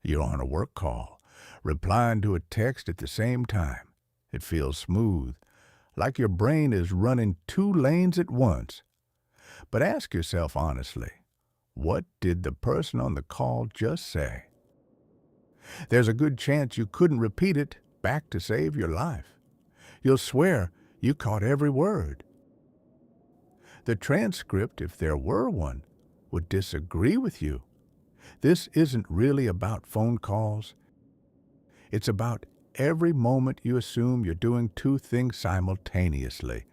You're on a work call, replying to a text at the same time. It feels smooth, like your brain is running two lanes at once. But ask yourself honestly, what did the person on the call just say? There's a good chance you couldn't repeat it back to save your life. You'll swear you caught every word. The transcript, if there were one, would disagree with you. This isn't really about phone calls. It's about every moment you assume you're doing two things simultaneously.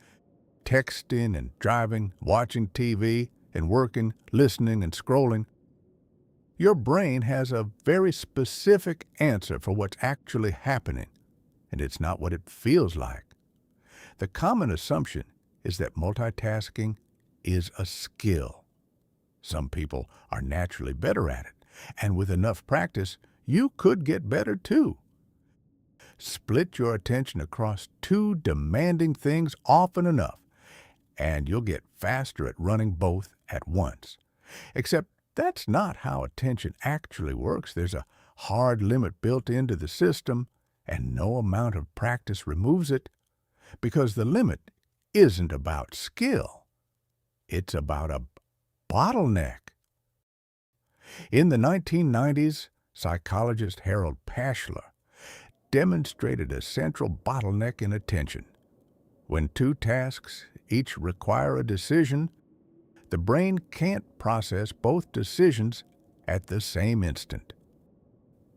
Texting and driving, watching TV and working, listening and scrolling. Your brain has a very specific answer for what's actually happening, and it's not what it feels like. The common assumption is that multitasking is a skill. Some people are naturally better at it, and with enough practice, you could get better too. Split your attention across two demanding things often enough, and you'll get faster at running both at once. Except that's not how attention actually works. There's a hard limit built into the system, and no amount of practice removes it, because the limit isn't about skill. It's about a bottleneck. In the 1990s, psychologist Harold Pashler demonstrated a central bottleneck in attention. When two tasks each require a decision, the brain can't process both decisions at the same instant.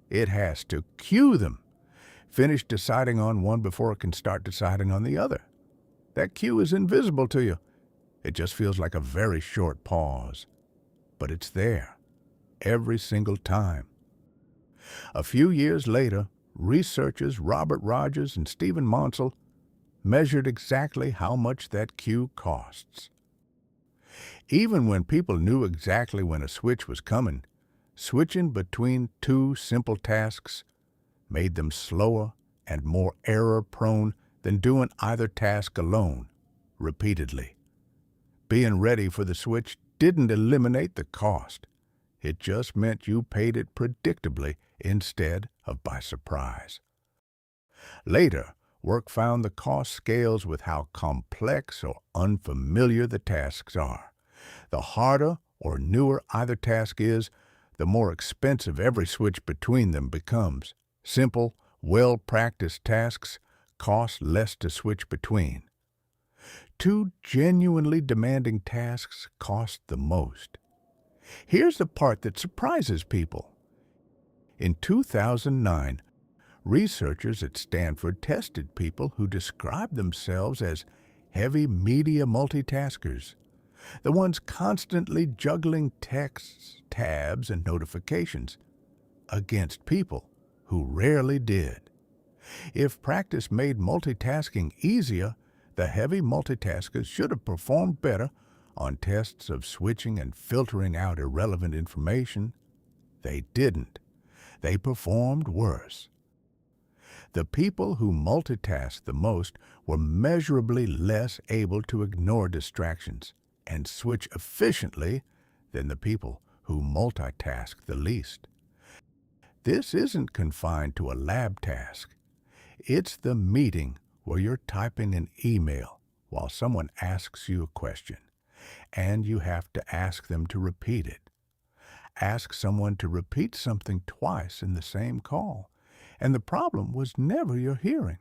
It has to cue them, finish deciding on one before it can start deciding on the other. That cue is invisible to you. It just feels like a very short pause. But it's there, every single time. A few years later, researchers Robert Rogers and Stephen Monsell measured exactly how much that cue costs. Even when people knew exactly when a switch was coming, switching between two simple tasks made them slower and more error-prone than doing either task alone, repeatedly. Being ready for the switch didn't eliminate the cost. It just meant you paid it predictably instead of by surprise. Later, work found the cost scales with how complex or unfamiliar the tasks are. The harder or newer either task is, the more expensive every switch between them becomes. Simple, well-practiced tasks cost less to switch between. Two genuinely demanding tasks cost the most. Here's the part that surprises people. In 2009, researchers at Stanford tested people who described themselves as heavy media multitaskers, the ones constantly juggling texts, tabs, and notifications, against people who rarely did. If practice made multitasking easier, the heavy multitaskers should have performed better on tests of switching and filtering out irrelevant information. They didn't. They performed worse. The people who multitasked the most were measurably less able to ignore distractions and switch efficiently than the people who multitasked the least. This isn't confined to a lab task. It's the meeting where you're typing an email while someone asks you a question, and you have to ask them to repeat it. Ask someone to repeat something twice in the same call, and the problem was never your hearing.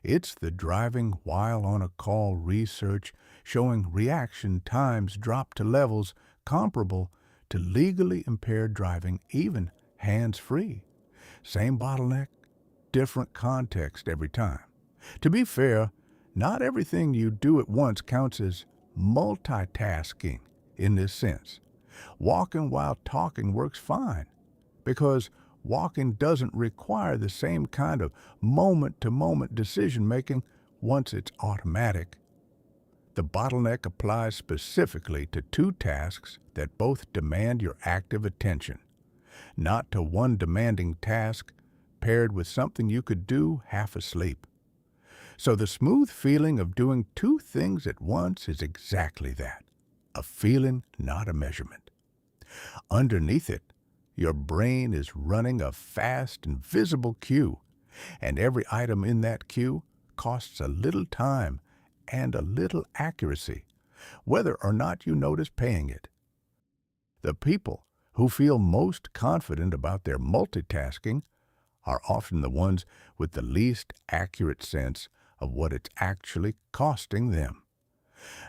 It's the driving while on a call research showing reaction times drop to levels comparable to legally impaired driving, even hands-free. Same bottleneck, different context every time. To be fair, not everything you do at once counts as multitasking in this sense. Walking while talking works fine, because walking doesn't require the same kind of moment-to-moment decision-making once it's automatic. The bottleneck applies specifically to two tasks that both demand your active attention, not to one demanding task paired with something you could do half asleep. So the smooth feeling of doing two things at once is exactly that, a feeling, not a measurement. Underneath it, Your brain is running a fast and visible queue, and every item in that queue costs a little time and a little accuracy, whether or not you notice paying it. The people who feel most confident about their multitasking are often the ones with the least accurate sense of what it's actually costing them.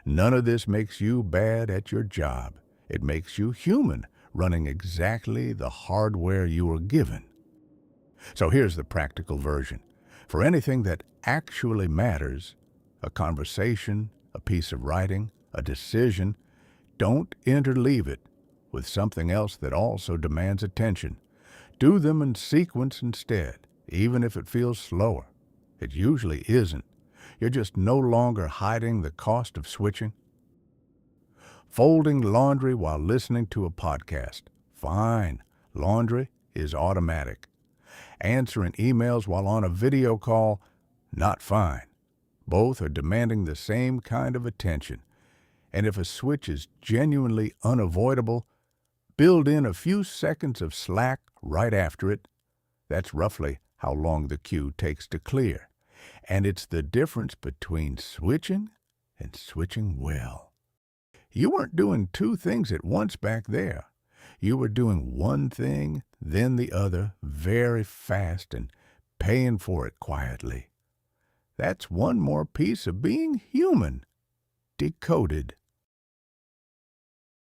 None of this makes you bad at your job. It makes you human, running exactly the hardware you were given. So here's the practical version. For anything that actually matters, a conversation, a piece of writing, a decision, don't interleave it with something else that also demands attention. Do them in sequence instead, even if it feels slower. It usually isn't. You're just no longer hiding the cost of switching. Folding laundry while listening to a podcast. Fine. Laundry is automatic. Answering emails while on a video call. Not fine. Both are demanding the same kind of attention. And if a switch is genuinely unavoidable, build in a few seconds of slack right after it. That's roughly how long the queue takes to clear. And it's the difference between switching and switching well. You weren't doing two things at once back there. You were doing one thing, then the other, very fast and paying for it quietly. That's one more piece of being human. Decoded.